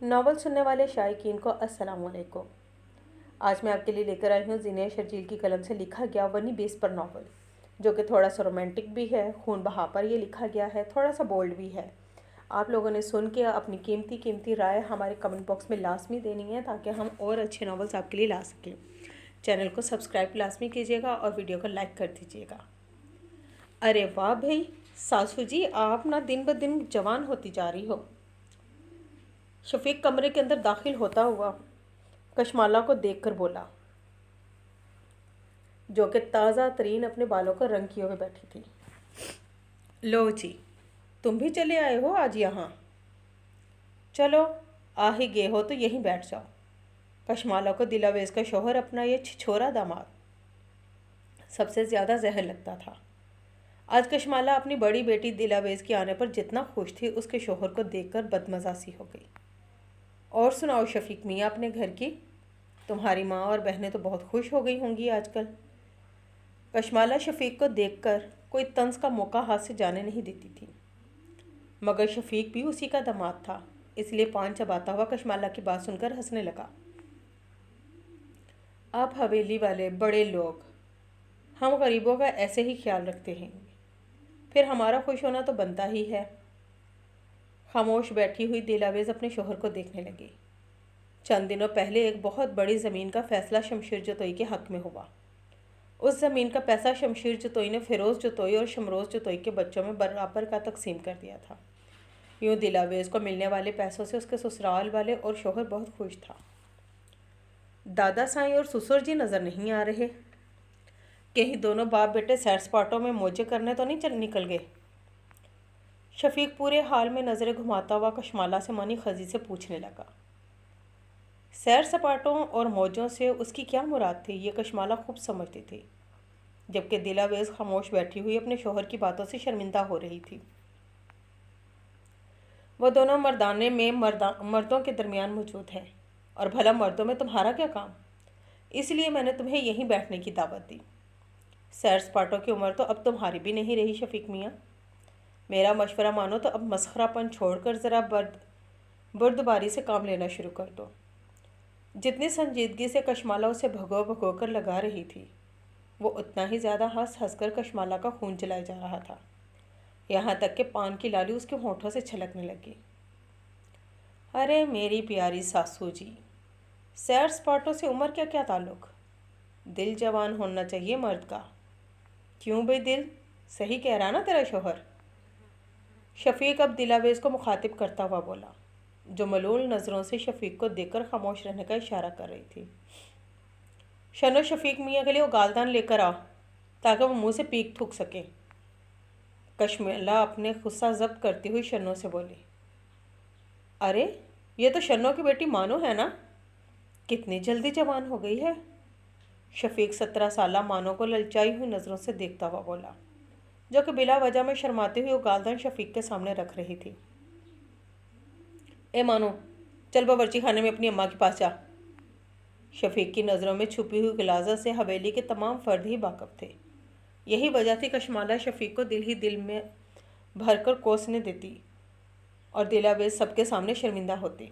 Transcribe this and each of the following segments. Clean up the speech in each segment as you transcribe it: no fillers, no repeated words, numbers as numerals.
Novel سننے والے شائقین کو السلام علیکم۔ آج میں آپ کے لیے لے کر آئی ہوں زینہ شرجیل کی قلم سے لکھا گیا ونی بیس پر ناول، جو کہ تھوڑا سا رومانٹک بھی ہے، خون بہا پر یہ لکھا گیا ہے، تھوڑا سا بولڈ بھی ہے۔ آپ لوگوں نے سن کے اپنی قیمتی رائے ہمارے کمنٹ باکس میں لازمی دینی ہے تاکہ ہم اور اچھے ناولز آپ کے لیے لا سکیں۔ چینل کو سبسکرائب لازمی کیجیے گا اور ویڈیو کو لائک کر دیجیے گا۔ ارے واہ بھائی ساسو جی، آپ نہ دن بدن جوان ہوتی جا رہی ہو۔ شفیق کمرے کے اندر داخل ہوتا ہوا کشمالہ کو دیکھ کر بولا، جو کہ تازہ ترین اپنے بالوں کا رنگ کیے ہوئے بیٹھی تھی۔ لو جی، تم بھی چلے آئے ہو آج یہاں؟ چلو آ ہی گئے ہو تو یہیں بیٹھ جاؤ۔ کشمالہ کو دلاویز کا شوہر اپنا یہ چھچھورا داماد سب سے زیادہ زہر لگتا تھا۔ آج کشمالہ اپنی بڑی بیٹی دلاویز کے آنے پر جتنا خوش تھی، اس کے شوہر کو دیکھ کر بدمزہ سی ہو گئی۔ اور سناؤ شفیق میاں اپنے گھر کی، تمہاری ماں اور بہنیں تو بہت خوش ہو گئی ہوں گی آج کل۔ کشمالہ شفیق کو دیکھ کر کوئی طنز کا موقع ہاتھ سے جانے نہیں دیتی تھی، مگر شفیق بھی اسی کا داماد تھا، اس لیے پان چباتا ہوا کشمالہ کی بات سن کر ہنسنے لگا۔ آپ حویلی والے بڑے لوگ، ہم غریبوں کا ایسے ہی خیال رکھتے ہیں، پھر ہمارا خوش ہونا تو بنتا ہی ہے۔ خاموش بیٹھی ہوئی دلاویز اپنے شوہر کو دیکھنے لگی۔ چند دنوں پہلے ایک بہت بڑی زمین کا فیصلہ شمشیر جتوئی کے حق میں ہوا۔ اس زمین کا پیسہ شمشیر جتوئی نے فیروز جتوئی اور شمروز جتوئی کے بچوں میں برابر کا تقسیم کر دیا تھا۔ یوں دلاویز کو ملنے والے پیسوں سے اس کے سسرال والے اور شوہر بہت خوش تھا۔ دادا سائیں اور سسر جی نظر نہیں آ رہے، کہیں دونوں باپ بیٹے سیر سپاٹوں میں موجے کرنے تو نہیں نکل گئے؟ شفیق پورے حال میں نظریں گھماتا ہوا کشمالہ سے منی خزی سے پوچھنے لگا۔ سیر سپاٹوں اور موجوں سے اس کی کیا مراد تھی، یہ کشمالہ خوب سمجھتی تھی، جبکہ دلاویز خاموش بیٹھی ہوئی اپنے شوہر کی باتوں سے شرمندہ ہو رہی تھی۔ وہ دونوں مردانے میں مردوں کے درمیان موجود ہیں، اور بھلا مردوں میں تمہارا کیا کام؟ اس لیے میں نے تمہیں یہیں بیٹھنے کی دعوت دی۔ سیر سپاٹوں کی عمر تو اب تمہاری بھی نہیں رہی شفیق میاں، میرا مشورہ مانو تو اب مسخرہ پن چھوڑ کر ذرا بردباری سے کام لینا شروع کر دو۔ جتنی سنجیدگی سے کشمالہ اسے بھگو کر لگا رہی تھی، وہ اتنا ہی زیادہ ہنس کر کشمالہ کا خون جلائے جا رہا تھا، یہاں تک کہ پان کی لالی اس کے ہونٹوں سے چھلکنے لگی۔ ارے میری پیاری ساسو جی، سیر سپاٹوں سے عمر کیا تعلق؟ دل جوان ہونا چاہیے مرد کا۔ کیوں بھئی دل؟ صحیح کہہ رہا نا تیرا شوہر؟ شفیق اب دلاویز کو مخاطب کرتا ہوا بولا، جو ملول نظروں سے شفیق کو دیکھ کر خاموش رہنے کا اشارہ کر رہی تھی۔ شنو شفیق میاں کے لیے وہ گالدان لے کر آ تاکہ وہ منہ سے پیک تھوک سکے۔ کشمالہ اپنے غصہ ضبط کرتی ہوئی شنو سے بولی۔ ارے یہ تو شنو کی بیٹی مانو ہے نا، کتنی جلدی جوان ہو گئی ہے۔ شفیق 17 سالہ مانو کو للچائی ہوئی نظروں سے دیکھتا ہوا بولا، جو کہ بلا وجہ میں شرماتے ہوئے وہ گالدان شفیق کے سامنے رکھ رہی تھی۔ اے مانو، چل باورچی خانے میں اپنی اماں کے پاس جا۔ شفیق کی نظروں میں چھپی ہوئی غلاظت سے حویلی کے تمام فرد ہی واقف تھے۔ یہی وجہ تھی کشمالہ شفیق کو دل ہی دل میں بھر کر کوسنے دیتی اور دلاویز سب کے سامنے شرمندہ ہوتی۔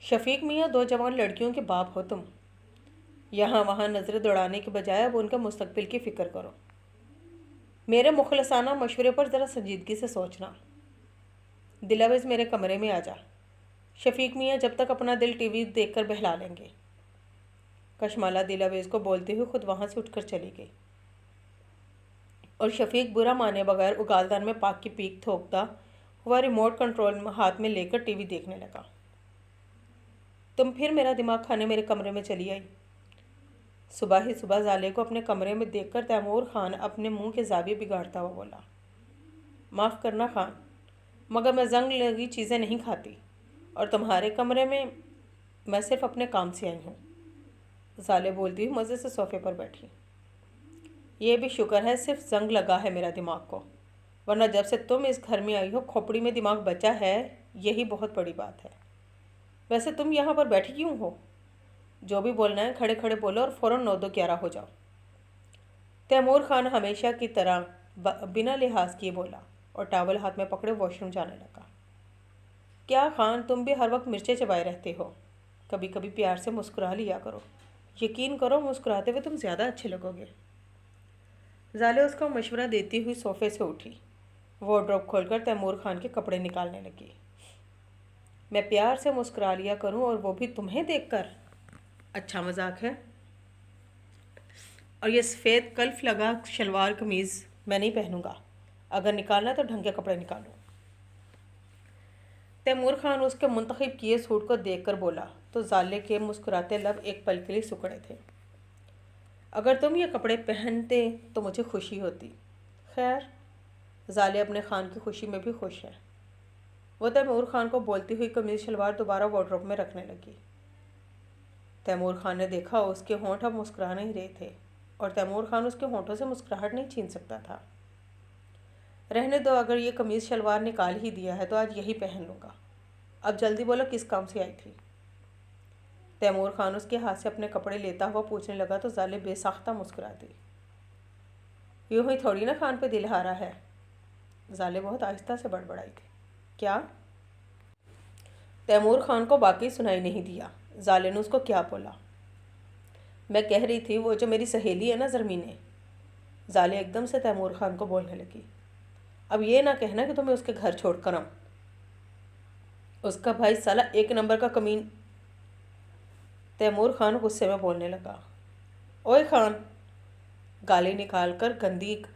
شفیق میاں 2 جوان لڑکیوں کے باپ ہو تم، یہاں وہاں نظریں دوڑانے کے بجائے اب ان کے مستقبل کی فکر کرو۔ میرے مخلصانہ مشورے پر ذرا سنجیدگی سے سوچنا۔ دلاویز میرے کمرے میں آ جا، شفیق میاں جب تک اپنا دل ٹی وی دیکھ کر بہلا لیں گے۔ کشمالہ دلاویز کو بولتے ہوئے خود وہاں سے اٹھ کر چلی گئی، اور شفیق برا مانے بغیر اگالدان میں پاک کی پیک تھوکتا ہوا ریموٹ کنٹرول ہاتھ میں لے کر ٹی وی دیکھنے لگا۔ تم پھر میرا دماغ کھانے میرے کمرے میں چلی آئی۔ صبح ہی صبح زالے کو اپنے کمرے میں دیکھ کر تیمور خان اپنے منہ کے زاویے بگاڑتا ہوا بولا، معاف کرنا خان، مگر میں زنگ لگی چیزیں نہیں کھاتی، اور تمہارے کمرے میں میں صرف اپنے کام سے آئی ہوں۔ زالے بولتی ہوئی مزے سے صوفے پر بیٹھی۔ یہ بھی شکر ہے صرف زنگ لگا ہے میرا دماغ کو، ورنہ جب سے تم اس گھر میں آئی ہو کھوپڑی میں دماغ بچا ہے، یہی بہت بڑی بات ہے۔ ویسے تم یہاں پر بیٹھی کیوں ہو؟ جو بھی بولنا ہے کھڑے کھڑے بولو اور فوراً 9-2-11 ہو جاؤ۔ تیمور خان ہمیشہ کی طرح بنا لحاظ کیے بولا اور ٹاول ہاتھ میں پکڑے واش روم جانے لگا۔ کیا خان، تم بھی ہر وقت مرچیں چبائے رہتے ہو؟ کبھی کبھی پیار سے مسکرا لیا کرو، یقین کرو مسکراتے ہوئے تم زیادہ اچھے لگو گے۔ زالے اس کو مشورہ دیتی ہوئی صوفے سے اٹھی، وارڈروب کھول کر تیمور خان کے کپڑے نکالنے لگی۔ میں پیار سے مسکرا لیا کروں اور وہ بھی تمہیں دیکھ کر؟ اچھا مذاق ہے۔ اور یہ سفید کلف لگا شلوار قمیض میں نہیں پہنوں گا، اگر نکالنا تو ڈھنگ کے کپڑے نکالو۔ تیمور خان اس کے منتخب کیے سوٹ کو دیکھ کر بولا تو زالے کے مسکراتے لب ایک پل کے لیے سکڑے تھے۔ اگر تم یہ کپڑے پہنتے تو مجھے خوشی ہوتی۔ خیر، زالے اپنے خان کی خوشی میں بھی خوش ہے۔ وہ تیمور خان کو بولتی ہوئی قمیض شلوار دوبارہ وارڈروب میں رکھنے لگی۔ تیمور خان نے دیکھا اس کے ہونٹ اب مسکرا نہیں رہے تھے اور تیمور خان اس کے ہونٹوں سے مسکراہٹ نہیں چھین سکتا تھا۔ رہنے دو، اگر یہ قمیض شلوار نکال ہی دیا ہے تو آج یہی پہن لوں گا۔ اب جلدی بولو کس کام سے آئی تھی؟ تیمور خان اس کے ہاتھ سے اپنے کپڑے لیتا ہوا پوچھنے لگا تو زالے بے ساختہ مسکرا دی۔ یوں ہی تھوڑی نا خان پہ دل ہارا ہے۔ زالے بہت آہستہ سے بڑبڑائی تھی۔ کیا؟ تیمور خان کو واقعی سنائی نہیں دیا۔ زالے نے اس کو کیا بولا؟ میں کہہ رہی تھی وہ جو میری سہیلی ہے نا زرمینے۔ زالے ایک دم سے تیمور خان کو بولنے لگی۔ اب یہ نہ کہنا کہ تمہیں اس کے گھر چھوڑ کر آؤں۔ اس کا بھائی سالہ ایک نمبر کا کمین۔ تیمور خان غصے میں بولنے لگا۔ اوئے خان، گالی نکال کر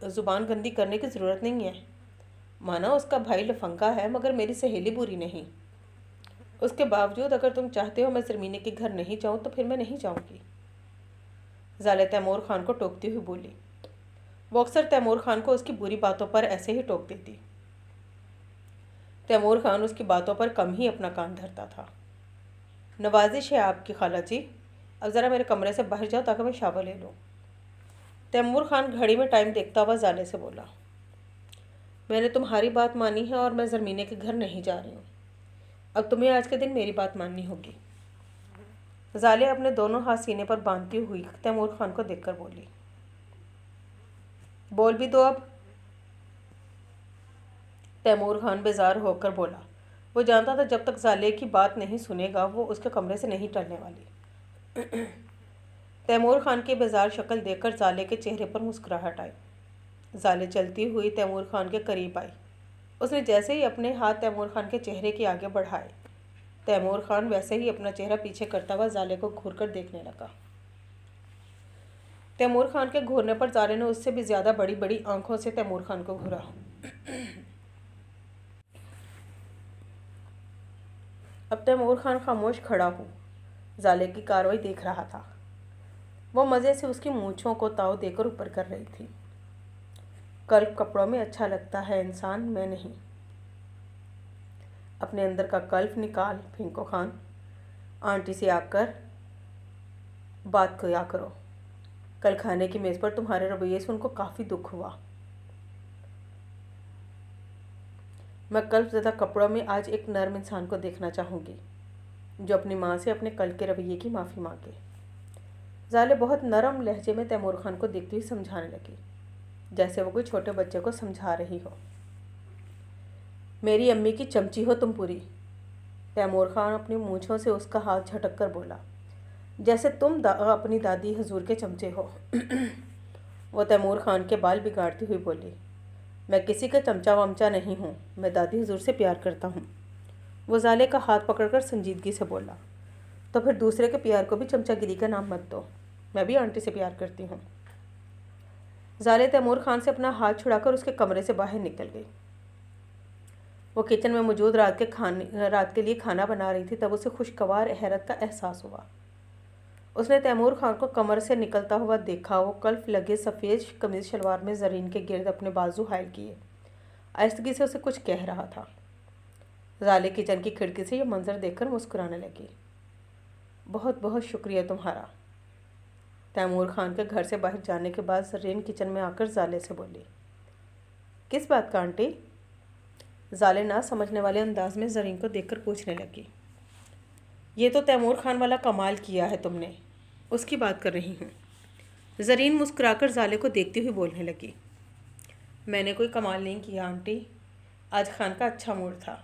زبان گندی کرنے کی ضرورت نہیں ہے۔ مانا اس کا بھائی لفنگا ہے مگر میری سہیلی بری نہیں۔ اس کے باوجود اگر تم چاہتے ہو میں زرمینے کے گھر نہیں جاؤں تو پھر میں نہیں جاؤں گی۔ زالے تیمور خان کو ٹوکتی ہوئی بولی۔ وہ اکثر تیمور خان کو اس کی بری باتوں پر ایسے ہی ٹوک دیتی۔ تیمور خان اس کی باتوں پر کم ہی اپنا کان دھرتا تھا۔ نوازش ہے آپ کی خالہ جی، اب ذرا میرے کمرے سے باہر جاؤ تاکہ میں شاور لے لوں۔ تیمور خان گھڑی میں ٹائم دیکھتا ہوا زالے سے بولا۔ میں نے تمہاری بات مانی ہے اور میں زرمینے کے گھر نہیں جا رہی ہوں۔ اب تمہیں آج کے دن میری بات ماننی ہوگی۔ زالے اپنے دونوں ہاتھ سینے پر باندھتی ہوئی تیمور خان کو دیکھ کر بولی۔ بول بھی دو اب۔ تیمور خان بیزار ہو کر بولا۔ وہ جانتا تھا جب تک زالے کی بات نہیں سنے گا وہ اس کے کمرے سے نہیں ٹلنے والی۔ تیمور خان کی بیزار شکل دیکھ کر زالے کے چہرے پر مسکراہٹ آئی۔ زالے چلتی ہوئی تیمور خان کے قریب آئی۔ اس نے جیسے ہی اپنے ہاتھ تیمور خان کے چہرے کے آگے بڑھائے، تیمور خان ویسے ہی اپنا چہرہ پیچھے کرتا ہوا زالے کو گھور کر دیکھنے لگا۔ تیمور خان کے گھورنے پر زالے نے اس سے بھی زیادہ بڑی بڑی آنکھوں سے تیمور خان کو گھورا۔ اب تیمور خان خاموش کھڑا ہو زالے کی کارروائی دیکھ رہا تھا۔ وہ مزے سے اس کی مونچھوں کو تاؤ دے کر اوپر کر رہی تھی۔ کلف کپڑوں میں اچھا لگتا ہے انسان، میں نہیں۔ اپنے اندر کا کلف نکال پھینکو خان، آنٹی سے آ کر بات کیا کرو۔ کل کھانے کی میز پر تمہارے رویے سے ان کو کافی دکھ ہوا۔ میں کلف زدہ کپڑوں میں آج ایک نرم انسان کو دیکھنا چاہوں گی جو اپنی ماں سے اپنے کل کے رویے کی معافی مانگے۔ زالے بہت نرم لہجے میں تیمور خان کو دیکھتی ہوئی سمجھانے لگی، جیسے وہ کوئی چھوٹے بچے کو سمجھا رہی ہو۔ میری امی کی چمچی ہو تم پوری۔ تیمور خان اپنی مونچھوں سے اس کا ہاتھ جھٹک کر بولا، جیسے تم اپنی دادی حضور کے چمچے ہو۔ وہ تیمور خان کے بال بگاڑتی ہوئی بولی، میں کسی کا چمچہ ومچہ نہیں ہوں، میں دادی حضور سے پیار کرتا ہوں۔ وہ زالے کا ہاتھ پکڑ کر سنجیدگی سے بولا، تو پھر دوسرے کے پیار کو بھی چمچہ گیری کا نام مت دو، میں بھی آنٹی سے پیار کرتی ہوں۔ زالے تیمور خان سے اپنا ہاتھ چھڑا کر اس کے کمرے سے باہر نکل گئی۔ وہ کچن میں موجود رات کے لیے کھانا بنا رہی تھی تب اسے خوشگوار حیرت کا احساس ہوا۔ اس نے تیمور خان کو کمر سے نکلتا ہوا دیکھا۔ وہ کلف لگے سفید قمیض شلوار میں زرین کے گرد اپنے بازو حائل کیے آہستگی سے اسے کچھ کہہ رہا تھا۔ زالے کچن کی کھڑکی سے یہ منظر دیکھ کر مسکرانے لگی۔ بہت بہت شکریہ تمہارا۔ تیمور خان کے گھر سے باہر جانے کے بعد زرین کچن میں آ کر زالے سے بولی۔ کس بات کا آنٹی؟ زالے نہ سمجھنے والے انداز میں زرین کو دیکھ کر پوچھنے لگی۔ یہ تو تیمور خان والا کمال کیا ہے تم نے، اس کی بات کر رہی ہوں۔ زرین مسکرا کر زالے کو دیکھتی ہوئی بولنے لگی۔ میں نے کوئی کمال نہیں کیا آنٹی، آج خان کا اچھا موڈ تھا۔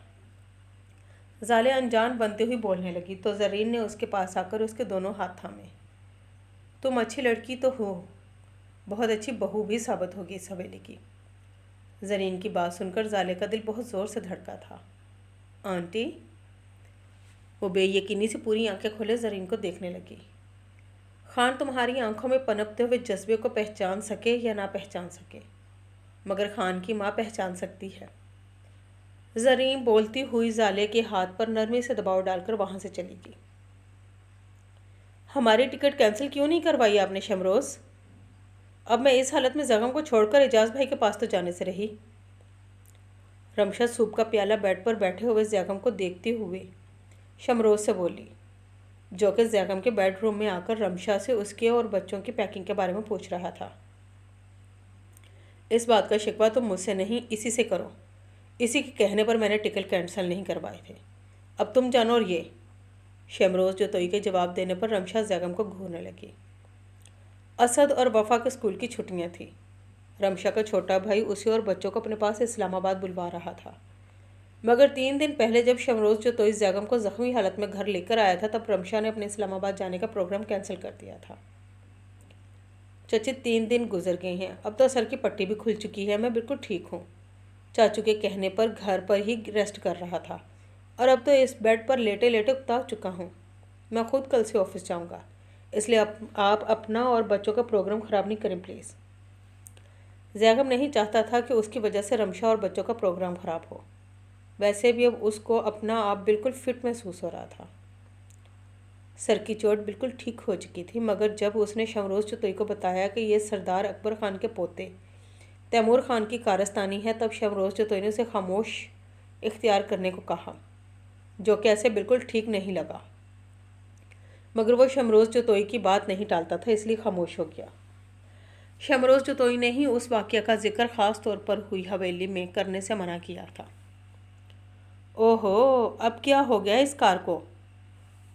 زالے انجان بنتے ہوئی بولنے لگی تو زرین نے اس کے پاس آ کر اس کے دونوں ہاتھ تھامے۔ تم اچھی لڑکی تو ہو، بہت اچھی بہو بھی ثابت ہوگی اس حویلی کی۔ زرین کی بات سن کر زالے کا دل بہت زور سے دھڑکا تھا۔ آنٹی؟ وہ بے یقینی سے پوری آنکھیں کھولے زرین کو دیکھنے لگی۔ خان تمہاری آنکھوں میں پنپتے ہوئے جذبے کو پہچان سکے یا نہ پہچان سکے، مگر خان کی ماں پہچان سکتی ہے۔ زرین بولتی ہوئی زالے کے ہاتھ پر نرمی سے دباؤ ڈال کر وہاں سے چلی گئی۔ ہماری ٹکٹ کینسل کیوں نہیں کروائی آپ نے شمروز؟ اب میں اس حالت میں زغم کو چھوڑ کر اعجاز بھائی کے پاس تو جانے سے رہی۔ رمشا سوپ کا پیالہ بیڈ پر بیٹھے ہوئے زیغم کو دیکھتے ہوئے شمروز سے بولی، جو کہ زیغم کے بیڈ روم میں آ کر رمشا سے اس کے اور بچوں کی پیکنگ کے بارے میں پوچھ رہا تھا۔ اس بات کا شکوہ تم مجھ سے نہیں، اسی سے کرو۔ اسی کے کہنے پر میں نے ٹکٹ کینسل نہیں کروائے تھے۔ اب تم جانو اور یہ۔ شمروز جوتوئی کے جواب دینے پر رمشا زیغم کو گھورنے لگی۔ اسد اور وفا کے اسکول کی چھٹیاں تھیں۔ رمشا کا چھوٹا بھائی اسے اور بچوں کو اپنے پاس اسلام آباد بلوا رہا تھا، مگر 3 دن پہلے جب شمروز جوتوئی زیغم کو زخمی حالت میں گھر لے کر آیا تھا تب رمشا نے اپنے اسلام آباد جانے کا پروگرام کینسل کر دیا تھا۔ چچی 3 دن گزر گئے ہیں، اب تو سر کی پٹی بھی کھل چکی ہے، میں بالکل ٹھیک ہوں۔ چاچو کے کہنے پر گھر پر ہی ریسٹ کر رہا تھا اور اب تو اس بیڈ پر لیٹے لیٹے اکتا چکا ہوں۔ میں خود کل سے آفس جاؤں گا، اس لیے آپ اپنا اور بچوں کا پروگرام خراب نہیں کریں پلیز۔ زیغم نہیں چاہتا تھا کہ اس کی وجہ سے رمشا اور بچوں کا پروگرام خراب ہو، ویسے بھی اب اس کو اپنا آپ بالکل فٹ محسوس ہو رہا تھا۔ سر کی چوٹ بالکل ٹھیک ہو چکی تھی، مگر جب اس نے شمروز جوتوئی کو بتایا کہ یہ سردار اکبر خان کے پوتے تیمور خان کی کارستانی ہے تب شمروز جوتوئی نے اسے خاموش اختیار کرنے کو کہا، جو کہ ایسے بالکل ٹھیک نہیں لگا، مگر وہ شمروز جوتوئی کی بات نہیں ٹالتا تھا اس لیے خاموش ہو گیا۔ شمروز جوتوئی نے ہی اس واقعہ کا ذکر خاص طور پر ہوئی حویلی میں کرنے سے منع کیا تھا۔ اوہو، اب کیا ہو گیا اس کار کو؟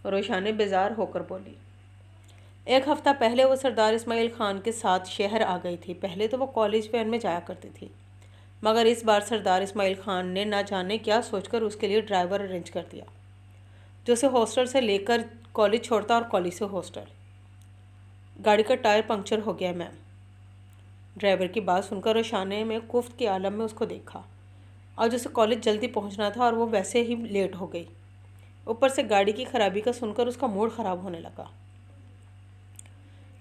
روشانے بیزار ہو کر بولی۔ 1 ہفتہ پہلے وہ سردار اسماعیل خان کے ساتھ شہر آ گئی تھی۔ پہلے تو وہ کالج وین میں جایا کرتی تھی، مگر اس بار سردار اسماعیل خان نے نہ جانے کیا سوچ کر اس کے لیے ڈرائیور ارینج کر دیا، جو اسے ہاسٹل سے لے کر کالج چھوڑتا اور کالج سے ہاسٹل۔ گاڑی کا ٹائر پنکچر ہو گیا میم۔ ڈرائیور کی بات سن کر روشانے میں کفت کے عالم میں اس کو دیکھا۔ آج اسے کالج جلدی پہنچنا تھا اور وہ ویسے ہی لیٹ ہو گئی، اوپر سے گاڑی کی خرابی کا سن کر اس کا موڈ خراب ہونے لگا۔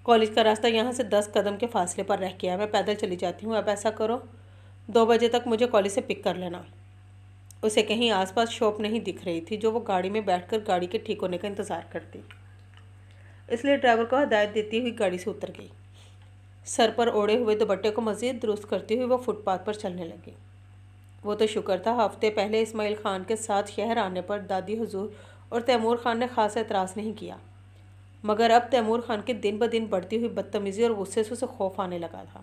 کالج کا راستہ یہاں سے 10 قدم کے فاصلے پر رہ گیا ہے، میں پیدل چلی جاتی ہوں۔ اب ایسا کرو 2 بجے تک مجھے کالج سے پک کر لینا۔ اسے کہیں آس پاس شاپ نہیں دکھ رہی تھی جو وہ گاڑی میں بیٹھ کر گاڑی کے ٹھیک ہونے کا انتظار کرتی، اس لیے ڈرائیور کو ہدایت دیتی ہوئی گاڑی سے اتر گئی۔ سر پر اوڑھے ہوئے دوپٹے کو مزید درست کرتی ہوئی وہ فٹ پاتھ پر چلنے لگی۔ وہ تو شکر تھا ہفتے پہلے اسماعیل خان کے ساتھ شہر آنے پر دادی حضور اور تیمور خان نے خاصا اعتراض نہیں کیا، مگر اب تیمور خان کی دن بدن بڑھتی ہوئی بدتمیزی اور غصے سے اسے خوف آنے لگا تھا۔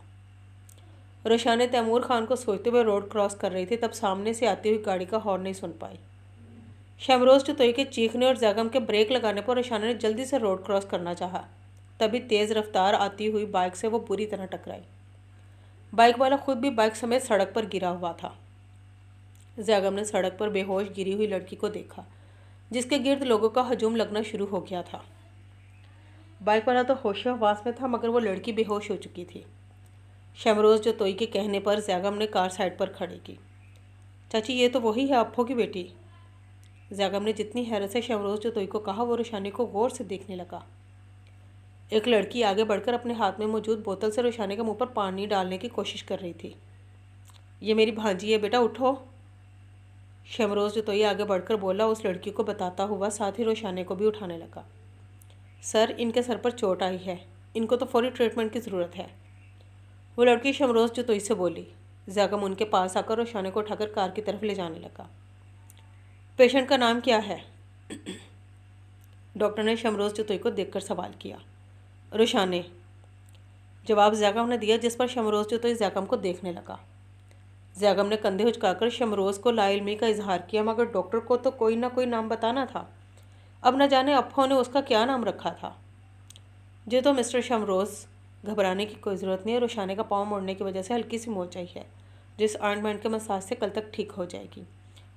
روشانے تیمور خان کو سوچتے ہوئے روڈ کراس کر رہی تھی تب سامنے سے آتی ہوئی گاڑی کا ہارن نہیں سن پائی۔ شمروز جوتوئی کے چیخنے اور زیغم کے بریک لگانے پر روشانے نے جلدی سے روڈ کراس کرنا چاہا، تبھی تیز رفتار آتی ہوئی بائک سے وہ بری طرح ٹکرائی۔ بائک والا خود بھی بائک سمیت سڑک پر گرا ہوا تھا۔ زیغم نے سڑک پر بے ہوش گری ہوئی لڑکی کو دیکھا، جس کے گرد لوگوں کا ہجوم لگنا شروع ہو گیا تھا۔ بائک والا تو ہوش حواس میں تھا مگر وہ لڑکی بے ہوش ہو چکی تھی۔ شمروز جوتوئی کے کہنے پر زیغم نے کار سائڈ پر کھڑی کی۔ چاچی یہ تو وہی ہے افو کی بیٹی۔ زیغم نے جتنی حیرت سے شمروز جوتوئی کو کہا وہ روشانے کو غور سے دیکھنے لگا۔ ایک لڑکی آگے بڑھ کر اپنے ہاتھ میں موجود بوتل سے روشانے کے منہ پر پانی ڈالنے کی کوشش کر رہی تھی۔ یہ میری بھانجی ہے بیٹا، اٹھو۔ شمروز جوتوئی آگے بڑھ کر بولا، اس لڑکی کو بتاتا ہوا ساتھ ہی روشانے کو بھی اٹھانے لگا۔ سر، ان کے سر پر چوٹ آئی ہے، ان کو تو فوری ٹریٹمنٹ کی ضرورت ہے۔ وہ لڑکی شمروز جوتوئی سے بولی۔ زیغم ان کے پاس آ کر روشانے کو اٹھا کر کار کی طرف لے جانے لگا۔ پیشنٹ کا نام کیا ہے؟ ڈاکٹر نے شمروز جوتوئی کو دیکھ کر سوال کیا۔ روشانے، جواب زیغم نے دیا، جس پر شمروز جوتوئی زیغم کو دیکھنے لگا۔ زیغم نے کندھے اچکا کر شمروز کو لا علمی کا اظہار کیا، مگر ڈاکٹر کو تو کوئی نہ کوئی نام بتانا تھا، اب نہ جانے افو نے اس کا کیا نام رکھا تھا۔ جی تو مسٹر شمروز، گھبرانے کی کوئی ضرورت نہیں ہے، روشانے کا پاؤں موڑنے کی وجہ سے ہلکی سی موچ آئی ہے، جس آئنٹمنٹ کے مساج سے کل تک ٹھیک ہو جائے گی۔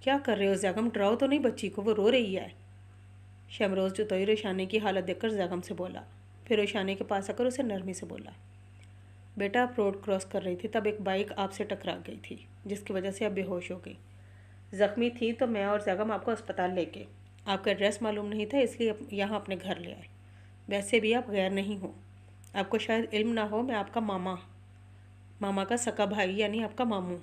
کیا کر رہے ہو زیغم؟ ڈراؤ تو نہیں بچی کو، وہ رو رہی ہے۔ شمروز جتوئی روشانی کی حالت دیکھ کر زیغم سے بولا، پھر روشانی کے پاس آ کر اسے نرمی سے بولا، بیٹا آپ روڈ کراس کر رہی تھی تب ایک بائک آپ سے ٹکرا گئی تھی جس کی وجہ سے آپ بے ہوش ہو گئی، زخمی تھی تو میں اور زیغم آپ کو اسپتال لے کے، آپ کا ایڈریس معلوم نہیں تھا اس لیے یہاں اپنے گھر لے آئے، ویسے بھی آپ غیر نہیں ہو، آپ کو شاید علم نہ ہو میں آپ کا ماما کا سکا بھائی یعنی آپ کا ماموں۔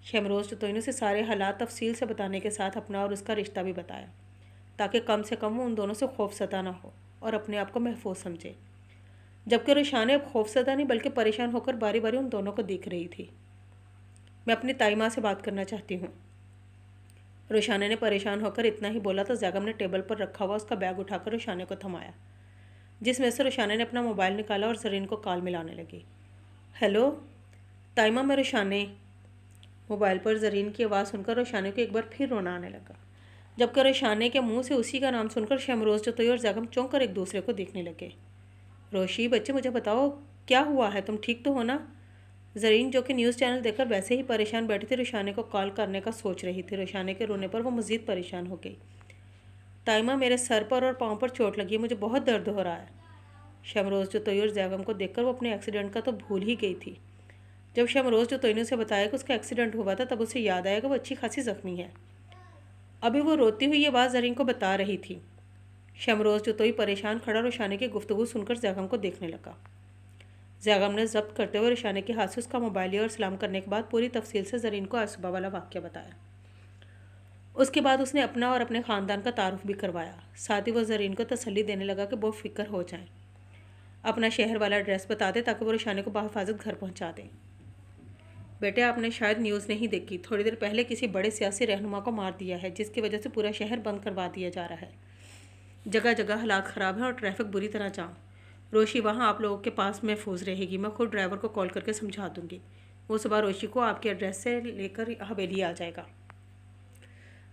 شمروز جتوئی نے اسے سارے حالات تفصیل سے بتانے کے ساتھ اپنا اور اس کا رشتہ بھی بتایا تاکہ کم سے کم وہ ان دونوں سے خوف زدہ نہ ہو اور اپنے آپ کو محفوظ سمجھے، جبکہ روشانی اب خوف زدہ نہیں بلکہ پریشان ہو کر باری باری ان دونوں کو دیکھ رہی تھی۔ میں اپنی تائی ماں سے بات کرنا چاہتی ہوں، روشانی نے پریشان ہو کر اتنا ہی بولا تو زیغم نے ٹیبل پر رکھا ہوا اس کا بیگ اٹھا کر روشانی کو تھمایا، جس میں سے روشانی نے اپنا موبائل نکالا اور زرین کو کال ملانے لگی۔ ہیلو تائی ماں، میں روشانی۔ موبائل پر زرین کی آواز سن کر روشانی کو ایک بار پھر رونا آنے لگا، جبکہ روشانی کے منہ سے اسی کا نام سن کر شمروز جتوئی اور زیغم چونک کر ایک دوسرے کو دیکھنے لگے۔ روشی بچے مجھے بتاؤ کیا ہوا ہے، تم ٹھیک تو ہو نا؟ زرین جو کہ نیوز چینل دیکھ کر ویسے ہی پریشان بیٹھی تھی روشانی کو کال کرنے کا سوچ رہی تھی، روشانی کے رونے پر وہ مزید پریشان ہو گئی۔ تائی ماں، میرے سر پر اور پاؤں پر چوٹ لگی ہے، مجھے بہت درد ہو رہا ہے۔ شمروز جتوئی اور زیغم کو دیکھ کر وہ اپنے ایکسیڈنٹ کا تو بھول ہی گئی تھی۔ جب شمروز جتوئی نے اسے بتایا کہ اس کا ایکسیڈنٹ ہوا تھا تب اسے یاد آیا کہ وہ اچھی خاصی زخمی ہے۔ ابھی وہ روتی ہوئی یہ بات زرین کو بتا رہی تھی۔ شمروز جتوئی پریشان کھڑا روشانی کی گفتگو سن کر زیغم کو دیکھنے لگا۔ زیغم نے ضبط کرتے ہوئے روشانی کے ہاتھ سے اس کا موبائل لیا اور سلام کرنے کے بعد پوری تفصیل سے زرین کو آج صبح والا واقعہ بتایا۔ اس کے بعد اس نے اپنا اور اپنے خاندان کا تعارف بھی کروایا، ساتھ ہی وہ زرین کو تسلی دینے لگا کہ وہ فکر ہو جائیں، اپنا شہر والا ایڈریس بتا دے تاکہ وہ روشانی کو بحفاظت گھر پہنچا دیں۔ بیٹے آپ نے شاید نیوز نہیں دیکھی، تھوڑی دیر پہلے کسی بڑے سیاسی رہنما کو مار دیا ہے جس کی وجہ سے پورا شہر بند کروا دیا جا رہا ہے، جگہ جگہ حالات خراب ہیں اور ٹریفک بری طرح جام۔ روشی وہاں آپ لوگوں کے پاس محفوظ رہے گی، میں خود ڈرائیور کو کال کر کے سمجھا دوں گی، وہ صبح روشی کو آپ کے ایڈریس سے لے کر حویلی آ جائے گا۔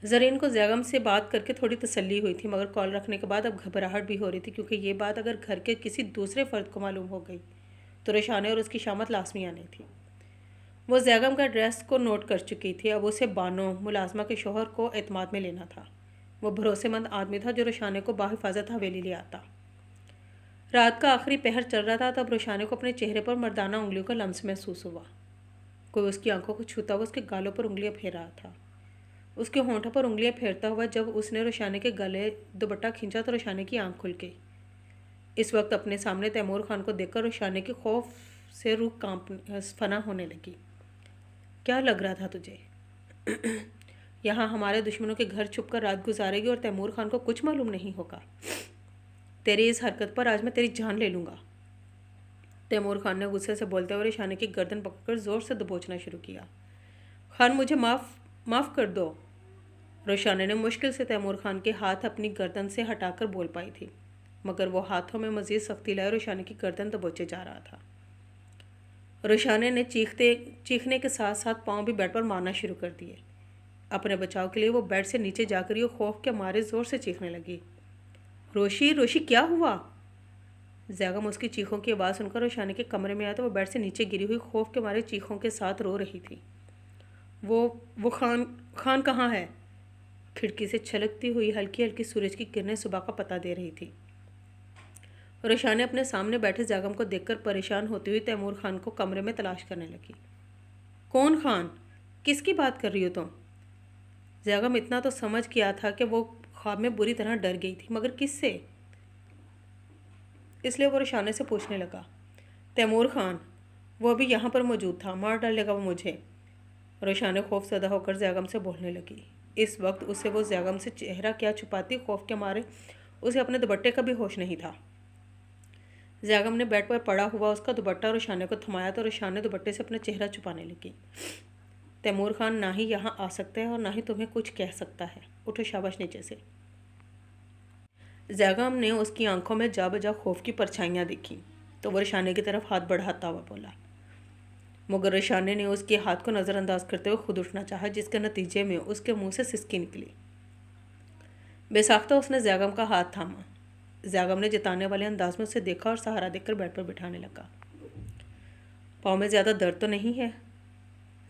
زرین کو زیغم سے بات کر کے تھوڑی تسلی ہوئی تھی مگر کال رکھنے کے بعد اب گھبراہٹ بھی ہو رہی تھی کیونکہ یہ بات اگر گھر کے کسی دوسرے فرد کو معلوم ہو گئی تو روشانی اور اس کی شامت لازمی آنی تھی۔ وہ زیغم کا ایڈریس کو نوٹ کر چکی تھی، اب اسے بانو ملازمہ کے شوہر کو اعتماد میں لینا تھا، وہ بھروسے مند آدمی تھا جو روشانی کو بحفاظت حویلی لے آتا۔ رات کا آخری پہر چل رہا تھا تب روشانی کو اپنے چہرے پر مردانہ انگلیوں کا لمس محسوس ہوا، کوئی اس کی آنکھوں کو چھوتا ہوا اس کے گالوں پر انگلیاں پھیر رہا تھا، اس کے ہونٹوں پر انگلیاں پھیرتا ہوا جب اس نے روشانی کے گلے دوپٹہ کھینچا تو روشانی کی آنکھ کھل گئی۔ اس وقت اپنے سامنے تیمور خان کو دیکھ کر روشانی کی خوف سے روح فنا ہونے لگی۔ کیا لگ رہا تھا تجھے؟ یہاں ہمارے دشمنوں کے گھر چھپ کر رات گزارے گی اور تیمور خان کو کچھ معلوم نہیں ہوگا؟ تیری اس حرکت پر آج میں تیری جان لے لوں گا۔ تیمور خان نے غصے سے بولتے ہوئے روشانی کی گردن پکڑ کر زور سے دبوچنا شروع کیا۔ خان مجھے معاف کر دو، روشانی نے مشکل سے تیمور خان کے ہاتھ اپنی گردن سے ہٹا کر بول پائی تھی، مگر وہ ہاتھوں میں مزید سختی لائے روشانی کی گردن دبوچے جا رہا تھا۔ روشانی نے چیخنے کے ساتھ ساتھ پاؤں بھی بیڈ پر مارنا شروع کر دیے۔ اپنے بچاؤ کے لیے وہ بیڈ سے نیچے جا کر یہ خوف کے مارے زور سے چیخنے لگی۔ روشی کیا ہوا؟ زیغم اس کی چیخوں کی آواز سن کر روشانی کے کمرے میں آیا تو وہ بیڈ سے نیچے گری ہوئی خوف کے مارے چیخوں کے ساتھ رو رہی تھی۔ وہ خان کہاں ہے؟ کھڑکی سے چھلکتی ہوئی ہلکی ہلکی سورج کی کرنیں صبح کا پتہ دے رہی تھی۔ روشانی اپنے سامنے بیٹھے زیغم کو دیکھ کر پریشان ہوتی ہوئی تیمور خان کو کمرے میں تلاش کرنے لگی۔ کون خان؟ کس کی بات کر رہی ہو تم؟ زیغم اتنا تو سمجھ گیا تھا کہ وہ خواب میں بری طرح ڈر گئی تھی، مگر کس سے؟ اس لیے وہ روشانی سے پوچھنے لگا۔ تیمور خان، وہ ابھی یہاں پر موجود تھا، مار ڈالے گا وہ مجھے، روشانی خوف زدہ ہو کر زیغم سے بولنے لگی۔ اس وقت اسے وہ زیغم سے چہرہ کیا چھپاتی، خوف کے مارے اسے اپنے دوپٹے کا بھی ہوش نہیں تھا۔ زیغم نے بیڈ پر پڑا ہوا اس کا دوپٹہ روشانی کو تھمایا تو روشانی دوپٹے سے اپنا چہرہ چھپانے لگی۔ تیمور خان نہ ہی یہاں آ سکتا ہے اور نہ ہی تمہیں کچھ کہہ سکتا ہے، اٹھو شاباش نیچے سے۔ زیغم نے اس کی آنکھوں میں جا بجا خوف کی پرچھائیاں دیکھیں تو وہ روشانی کی طرف ہاتھ بڑھاتا ہوا بولا، مگر روشانی نے اس کے ہاتھ کو نظر انداز کرتے ہوئے خود اٹھنا چاہا، جس کے نتیجے میں اس کے منہ سے سسکی نکلی۔ بے ساختہ اس نے زیغم کا ہاتھ تھاما۔ زیغم نے جتانے والے انداز میں اسے دیکھا اور سہارا دے کر بیڈ پر بٹھانے لگا۔ پاؤں میں زیادہ درد تو نہیں ہے؟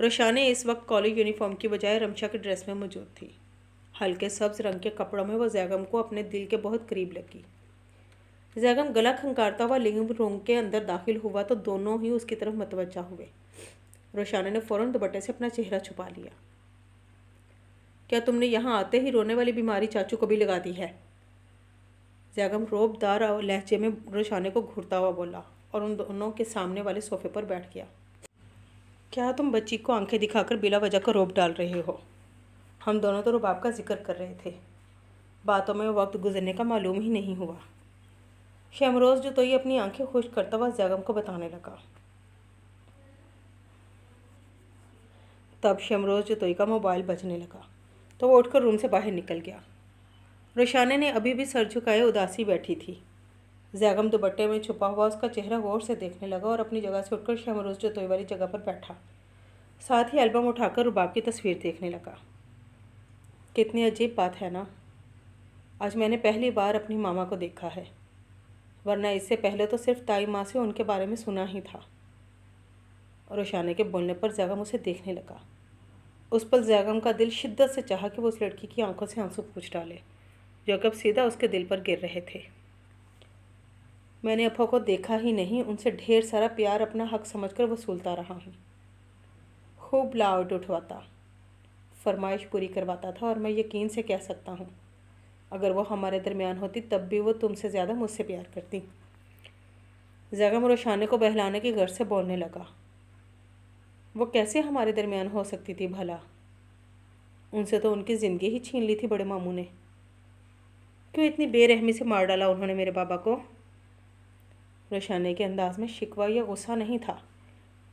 روشانے اس وقت کالج یونیفارم کی بجائے رمشا کے ڈریس میں موجود تھی۔ ہلکے سبز رنگ کے کپڑوں میں وہ زیغم کو اپنے دل کے بہت قریب لگی۔ زیغم گلا کھنکارتا ہوا لونگ روم کے اندر داخل ہوا تو دونوں ہی اس کی طرف متوجہ ہوئے۔ روشانے نے فوراً دوپٹے سے اپنا چہرہ چھپا لیا۔ کیا تم نے یہاں آتے ہی رونے والی بیماری چاچو کو بھی لگا دی ہے؟ زیغم روب دار لہجے میں روشانے کو گھورتا ہوا بولا اور ان دونوں کے سامنے والے صوفے پر بیٹھ گیا۔ کیا تم بچی کو آنکھیں دکھا کر بلا وجہ کا روب ڈال رہے ہو؟ ہم دونوں تو رباب کا ذکر کر رہے تھے۔ باتوں میں وقت گزرنے کا معلوم ہی نہیں ہوا۔ شمروز جو تو یہ اپنی آنکھیں خشک کرتا ہوا زیغم کو بتانے لگا۔ تب شمروز جتوئی کا موبائل بجنے لگا تو وہ اٹھ کر روم سے باہر نکل گیا۔ روشانے نے ابھی بھی سر جھکائے اداسی بیٹھی تھی۔ زیغم دوپٹے میں چھپا ہوا اس کا چہرہ غور سے دیکھنے لگا اور اپنی جگہ سے اٹھ کر شمروز جتوئی والی جگہ پر بیٹھا، ساتھ ہی البم اٹھا کر رباب کی تصویر دیکھنے لگا۔ کتنی عجیب بات ہے نا، آج میں نے پہلی بار اپنی ماما کو دیکھا ہے، ورنہ اس سے پہلے تو صرف تائی ماں سے ان کے بارے میں سنا ہی تھا۔ روشانے کے بولنے پر زیغم اسے دیکھنے لگا۔ اس پر زیغم کا دل شدت سے چاہا کہ وہ اس لڑکی کی آنکھوں سے آنسو پوچھ ڈالے جو کب سیدھا اس کے دل پر گر رہے تھے۔ میں نے ابا کو دیکھا ہی نہیں، ان سے ڈھیر سارا پیار اپنا حق سمجھ کر وصولتا رہا ہوں۔ خوب لاؤڈ اٹھواتا، فرمائش پوری کرواتا تھا، اور میں یقین سے کہہ سکتا ہوں اگر وہ ہمارے درمیان ہوتی تب بھی وہ تم سے زیادہ مجھ سے پیار کرتی۔ زیغم روشانے کو بہلانے کی غرض سے بولنے لگا۔ وہ کیسے ہمارے درمیان ہو سکتی تھی بھلا؟ ان سے تو ان کی زندگی ہی چھین لی تھی بڑے ماموں نے۔ کیوں اتنی بے رحمی سے مار ڈالا انہوں نے میرے بابا کو؟ روشانے کے انداز میں شکوہ یا غصہ نہیں تھا،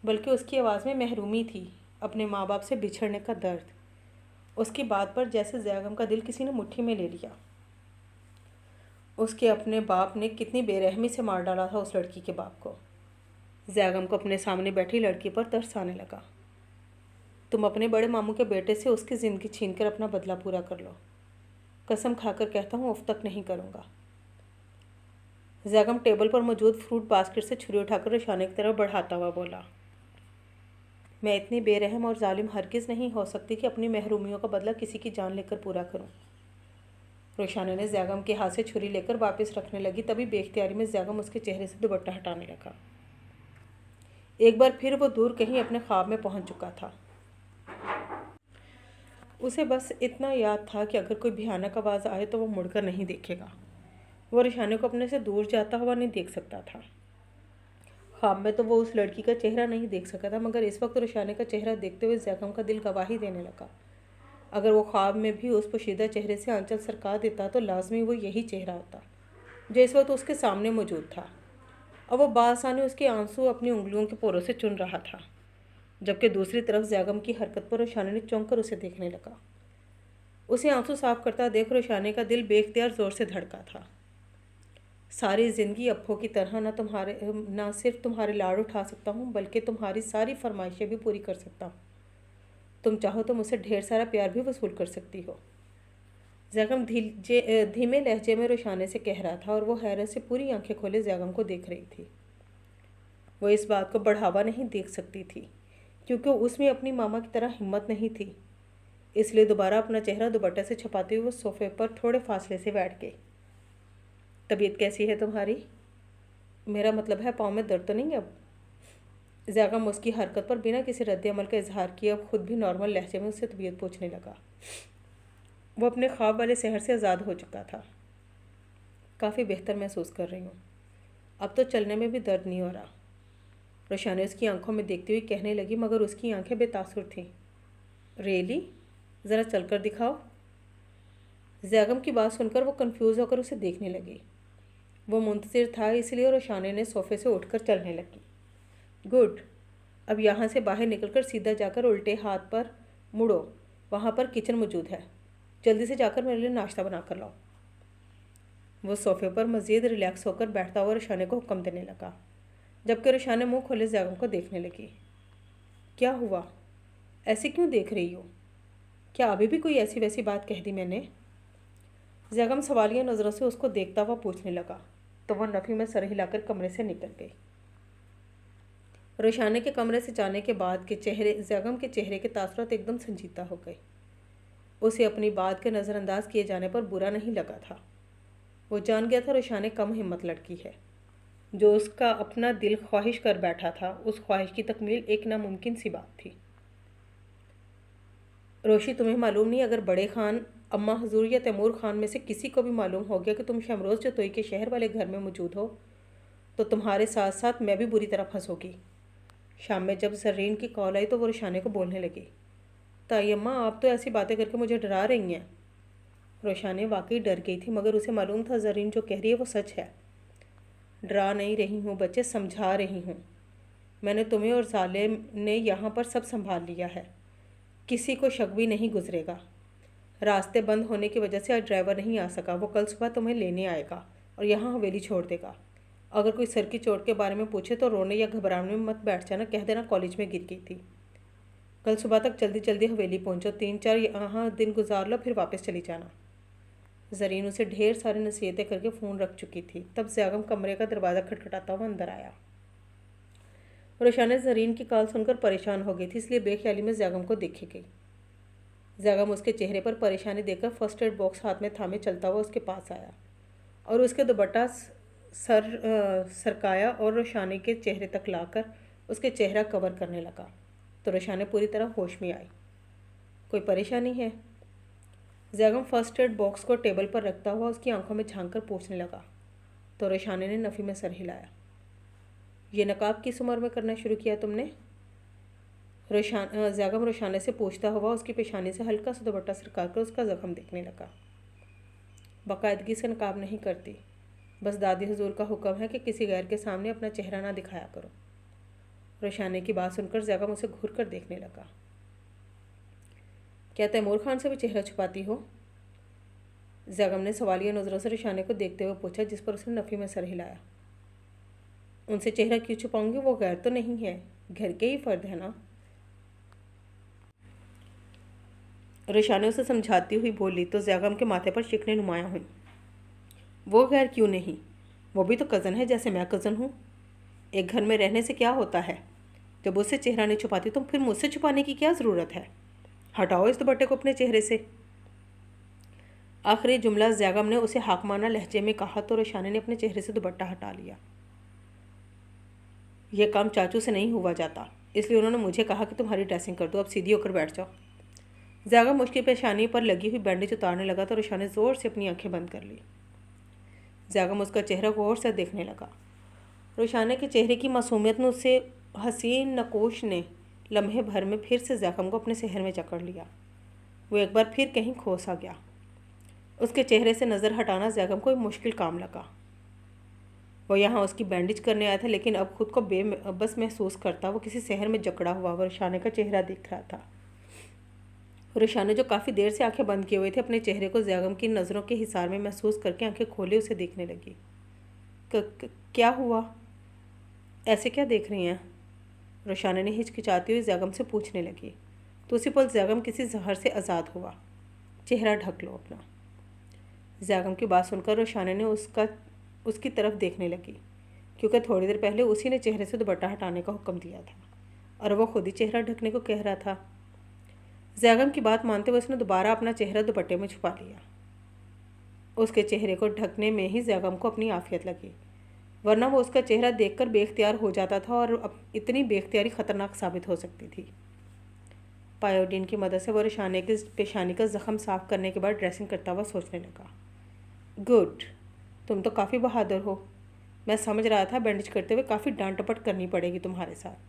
بلکہ اس کی آواز میں محرومی تھی، اپنے ماں باپ سے بچھڑنے کا درد۔ اس کی بات پر جیسے زیغم کا دل کسی نے مٹھی میں لے لیا۔ اس کے اپنے باپ نے کتنی بے رحمی سے مار ڈالا تھا اس لڑکی کے باپ کو۔ زیغم کو اپنے سامنے بیٹھی لڑکی پر ترس آنے لگا۔ تم اپنے بڑے ماموں کے بیٹے سے اس کی زندگی چھین کر اپنا بدلہ پورا کر لو، قسم کھا کر کہتا ہوں اف تک نہیں کروں گا۔ زیغم ٹیبل پر موجود فروٹ باسکٹ سے چھری اٹھا کر روشانے کی طرف بڑھاتا ہوا بولا۔ میں اتنی بے رحم اور ظالم ہرگز نہیں ہو سکتی کہ اپنی محرومیوں کا بدلہ کسی کی جان لے کر پورا کروں۔ روشانے نے زیغم کے ہاتھ سے چھری لے کر واپس رکھنے لگی، تبھی بے اختیاری میں زیغم اس کے چہرے سے دوپٹہ ہٹانے لگا۔ ایک بار پھر وہ دور کہیں اپنے خواب میں پہنچ چکا تھا۔ اسے بس اتنا یاد تھا کہ اگر کوئی بھیانک آواز آئے تو وہ مڑ کر نہیں دیکھے گا۔ وہ روشانے کو اپنے سے دور جاتا ہوا نہیں دیکھ سکتا تھا۔ خواب میں تو وہ اس لڑکی کا چہرہ نہیں دیکھ سکا تھا، مگر اس وقت روشانے کا چہرہ دیکھتے ہوئے زیغم کا دل گواہی دینے لگا۔ اگر وہ خواب میں بھی اس پوشیدہ چہرے سے آنچل سرکا دیتا تو لازمی وہ یہی چہرہ ہوتا جو اس وقت اس کے سامنے موجود تھا، اور وہ بآسانی اس کے آنسو اپنی انگلیوں کے پوروں سے چن رہا تھا، جبکہ دوسری طرف زیغم کی حرکت پر روشانے نے چونک کر اسے دیکھنے لگا۔ اسے آنسو صاف کرتا دیکھ روشانے کا دل بے اختیار زور سے دھڑکا تھا۔ ساری زندگی ابو کی طرح نہ صرف تمہارے لاڑ اٹھا سکتا ہوں بلکہ تمہاری ساری فرمائشیں بھی پوری کر سکتا ہوں۔ تم چاہو تو مجھ سے ڈھیر سارا پیار بھی وصول کر سکتی ہو۔ زیغم دھیمے لہجے میں روشانے سے کہہ رہا تھا، اور وہ حیرت سے پوری آنکھیں کھولے زیغم کو دیکھ رہی تھی۔ وہ اس بات کو بڑھاوا نہیں دیکھ سکتی تھی کیونکہ اس میں اپنی ماما کی طرح ہمت نہیں تھی، اس لیے دوبارہ اپنا چہرہ دوپٹے سے چھپاتے ہوئے وہ صوفے پر تھوڑے فاصلے سے بیٹھ گئی۔ طبیعت کیسی ہے تمہاری؟ میرا مطلب ہے پاؤں میں درد تو نہیں اب؟ زیغم اس کی حرکت پر بنا کسی رد عمل کا اظہار کیے اب خود بھی نارمل لہجے میں اس سے طبیعت پوچھنے لگا۔ وہ اپنے خواب والے سحر سے آزاد ہو چکا تھا۔ کافی بہتر محسوس کر رہی ہوں، اب تو چلنے میں بھی درد نہیں ہو رہا، روشانے اس کی آنکھوں میں دیکھتی ہوئی کہنے لگی، مگر اس کی آنکھیں بے تاثر تھیں۔ ریلی؟ ذرا چل کر دکھاؤ۔ زیغم کی بات سن کر وہ کنفیوز ہو کر اسے دیکھنے لگی۔ وہ منتظر تھا، اس لیے روشانے نے صوفے سے اٹھ کر چلنے لگی۔ گڈ، اب یہاں سے باہر نکل کر سیدھا جا کر الٹے ہاتھ پر مڑو، وہاں پر کچن موجود ہے، جلدی سے جا کر میرے لیے ناشتہ بنا کر لاؤ۔ وہ صوفے پر مزید ریلیکس ہو کر بیٹھتا ہوا روشانے کو حکم دینے لگا، جبکہ روشانے منہ کھولے زیغم کو دیکھنے لگی۔ کیا ہوا؟ ایسے کیوں دیکھ رہی ہو؟ کیا ابھی بھی کوئی ایسی ویسی بات کہہ دی میں نے؟ زیغم سوالیہ نظروں سے اس کو دیکھتا ہوا پوچھنے لگا، تو وہ نفی میں سر ہلا کر کمرے سے نکل گئی۔ روشانے کے کمرے سے جانے کے بعد زیغم کے چہرے کے تاثرات ایک دم سنجیدہ ہو گئے۔ اسے اپنی بات کے نظر انداز کیے جانے پر برا نہیں لگا تھا۔ وہ جان گیا تھا روشانے کم ہمت لڑکی ہے۔ جو اس کا اپنا دل خواہش کر بیٹھا تھا، اس خواہش کی تکمیل ایک ناممکن سی بات تھی۔ روشی، تمہیں معلوم نہیں، اگر بڑے خان، اماں حضور یا تیمور خان میں سے کسی کو بھی معلوم ہو گیا کہ تم شمروز جتوئی کے شہر والے گھر میں موجود ہو تو تمہارے ساتھ ساتھ میں بھی بری طرح پھنسوں گی۔ شام میں جب زرین کی کال آئی تو وہ روشانے کو بولنے لگی، تائی اماں، آپ تو ایسی باتیں کر کے مجھے ڈرا رہی ہیں۔ روشانے واقعی ڈر گئی تھی، مگر اسے معلوم تھا زرین جو کہہ رہی ہے وہ سچ ہے۔ ڈرا نہیں رہی ہوں بچے، سمجھا رہی ہوں۔ میں نے تمہیں اور ظالم نے یہاں پر سب سنبھال لیا ہے، کسی کو شک بھی نہیں گزرے گا۔ راستے بند ہونے کی وجہ سے آج ڈرائیور نہیں آ سکا، وہ کل صبح تمہیں لینے آئے گا اور یہاں حویلی چھوڑ دے گا۔ اگر کوئی سر کی چوٹ کے بارے میں پوچھے تو رونے یا گھبرانے میں مت بیٹھ جانا، کہہ دینا کالج میں گر گئی تھی۔ کل صبح تک جلدی جلدی حویلی پہنچو، 3-4 یہاں دن گزار لو، پھر واپس چلی جانا۔ زرین اسے ڈھیر ساری نصیحتیں کر کے فون رکھ چکی تھی، تب زیغم کمرے کا دروازہ کھٹکھٹاتا ہوا اندر آیا۔ روشانے زرین کی کال سن کر پریشان ہو گئی تھی، اس لیے بے خیالی میں زیغم کو دیکھی گئی۔ زیغم اس کے چہرے پر پریشانی دیکھ کر فرسٹ ایڈ باکس ہاتھ میں تھامے چلتا ہوا اس کے پاس آیا اور اس کے دوپٹہ سرکایا اور روشانے کے چہرے تک لا کر اس کے چہرہ کور کرنے لگا تو روشانے پوری طرح ہوش میں آئی۔ کوئی پریشانی ہے؟ زیغم فرسٹ ایڈ باکس کو ٹیبل پر رکھتا ہوا اس کی آنکھوں میں جھانک کر پوچھنے لگا تو روشانے نے نفی میں سر ہلایا۔ یہ نقاب کس عمر میں کرنا شروع کیا تم نے؟ زیغم روشانے سے پوچھتا ہوا اس کی پیشانی سے ہلکا سا دوپٹہ سرکا کر اس کا زخم دیکھنے لگا۔ باقاعدگی سے نقاب نہیں کرتی، بس دادی حضور کا حکم ہے کہ کسی غیر کے سامنے اپنا چہرہ نہ دکھایا کرو۔ روشانے کی بات سن کر زیغم اسے گھور کر دیکھنے لگا۔ کیا تیمور خان سے بھی چہرہ چھپاتی ہو؟ زیغم نے سوالیہ نظروں سے روشانے کو دیکھتے ہوئے پوچھا، جس پر اس نے نفی میں سر ہلایا۔ ان سے چہرہ کیوں چھپاؤں گی؟ وہ غیر تو نہیں ہے، گھر کے ہی فرد ہے نا۔ روشانے اسے سمجھاتی ہوئی بولی تو زیغم کے ماتھے پر شکنیں نمایاں ہوئیں۔ وہ غیر کیوں نہیں؟ وہ بھی تو کزن ہے، جیسے میں کزن ہوں۔ ایک گھر میں رہنے سے کیا ہوتا ہے؟ جب اس سے چہرہ نہیں چھپاتی تو پھر مجھ سے چھپانے کی کیا ضرورت ہے؟ ہٹاؤ اس دوپٹے کو اپنے چہرے سے۔ آخری جملہ زیغم نے اسے حاکمانہ لہجے میں کہا تو روشانے نے اپنے چہرے سے دوپٹہ ہٹا لیا۔ یہ کام چاچو سے نہیں ہوا جاتا، اس لیے انہوں نے مجھے کہا کہ تمہاری ڈریسنگ کر دو، اب سیدھی ہو کر بیٹھ جاؤ۔ زیغم اس کی پیشانی پر لگی ہوئی بینڈیج اتارنے لگا تو روشانے زور سے اپنی آنکھیں بند کر لی۔ زیغم اس کا چہرہ غور سے دیکھنے لگا۔ روشانے کے چہرے کی معصومیت میں اسے حسین نقوش نے لمحے بھر میں پھر سے زیغم کو اپنے سحر میں جکڑ لیا۔ وہ ایک بار پھر کہیں کھو سا گیا۔ اس کے چہرے سے نظر ہٹانا زیغم کو ایک مشکل کام لگا۔ وہ یہاں اس کی بینڈیج کرنے آیا تھا، لیکن اب خود کو بے بس محسوس کرتا وہ کسی سحر میں جکڑا ہوا روشانے کا چہرہ دیکھ رہا تھا۔ روشانے جو کافی دیر سے آنکھیں بند کیے ہوئے تھے، اپنے چہرے کو زیغم کی نظروں کے حصار میں محسوس کر کے آنکھیں کھولے اسے دیکھنے لگی۔ کیا ہوا؟ ایسے کیا دیکھ رہی ہیں؟ روشانے نے ہچکچاتی ہوئی زیغم سے پوچھنے لگی تو اسی پل زیغم کسی زہر سے آزاد ہوا۔ چہرہ ڈھک لو اپنا۔ زیغم کی بات سن کر روشانے نے اس کی طرف دیکھنے لگی، کیونکہ تھوڑی دیر پہلے اسی نے چہرے سے دوپٹہ ہٹانے کا حکم دیا تھا اور وہ خود ہی چہرہ ڈھکنے کو کہہ رہا تھا۔ زیغم کی بات مانتے ہوئے اس نے دوبارہ اپنا چہرہ دوپٹے میں چھپا لیا۔ اس کے چہرے کو ڈھکنے میں ہی زیغم کو اپنی عافیت لگی، ورنہ وہ اس کا چہرہ دیکھ کر بے اختیار ہو جاتا تھا اور اتنی بے اختیاری خطرناک ثابت ہو سکتی تھی۔ پائیوڈین کی مدد سے وہ روشانے کی پیشانی کا زخم صاف کرنے کے بعد ڈریسنگ کرتا ہوا سوچنے لگا، گڈ، تم تو کافی بہادر ہو۔ میں سمجھ رہا تھا بینڈیج کرتے ہوئے کافی ڈانٹ ٹپٹ کرنی پڑے گی تمہارے ساتھ۔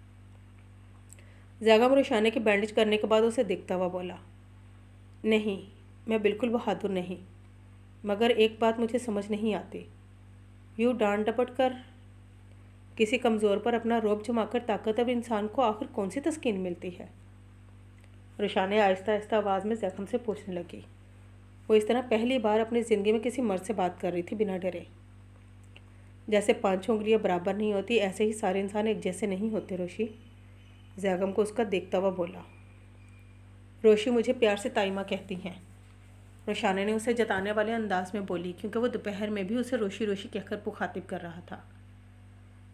زیغم روشانے کے بینڈیج کرنے کے بعد اسے دیکھتا ہوا بولا، نہیں، میں بالکل بہادر نہیں، مگر ایک بات مجھے سمجھ نہیں آتی، یوں ڈانٹ ڈپٹ کر کسی کمزور پر اپنا رعب جما کر طاقتور انسان کو آخر کون سی تسکین ملتی ہے؟ روشانے آہستہ آہستہ آواز میں زیغم سے پوچھنے لگی۔ وہ اس طرح پہلی بار اپنی زندگی میں کسی مرد سے بات کر رہی تھی بنا ڈرے۔ جیسے 5 انگلیاں برابر نہیں ہوتی، ایسے ہی سارے انسان ایک جیسے نہیں ہوتے روشی۔ زیغم کو اس کا دیکھتا ہوا بولا۔ روشی مجھے پیار سے تائمہ کہتی ہیں، روشانے نے اسے جتانے والے انداز میں بولی، کیونکہ وہ دوپہر میں بھی اسے روشی روشی کہہ کر مخاطب کر رہا تھا۔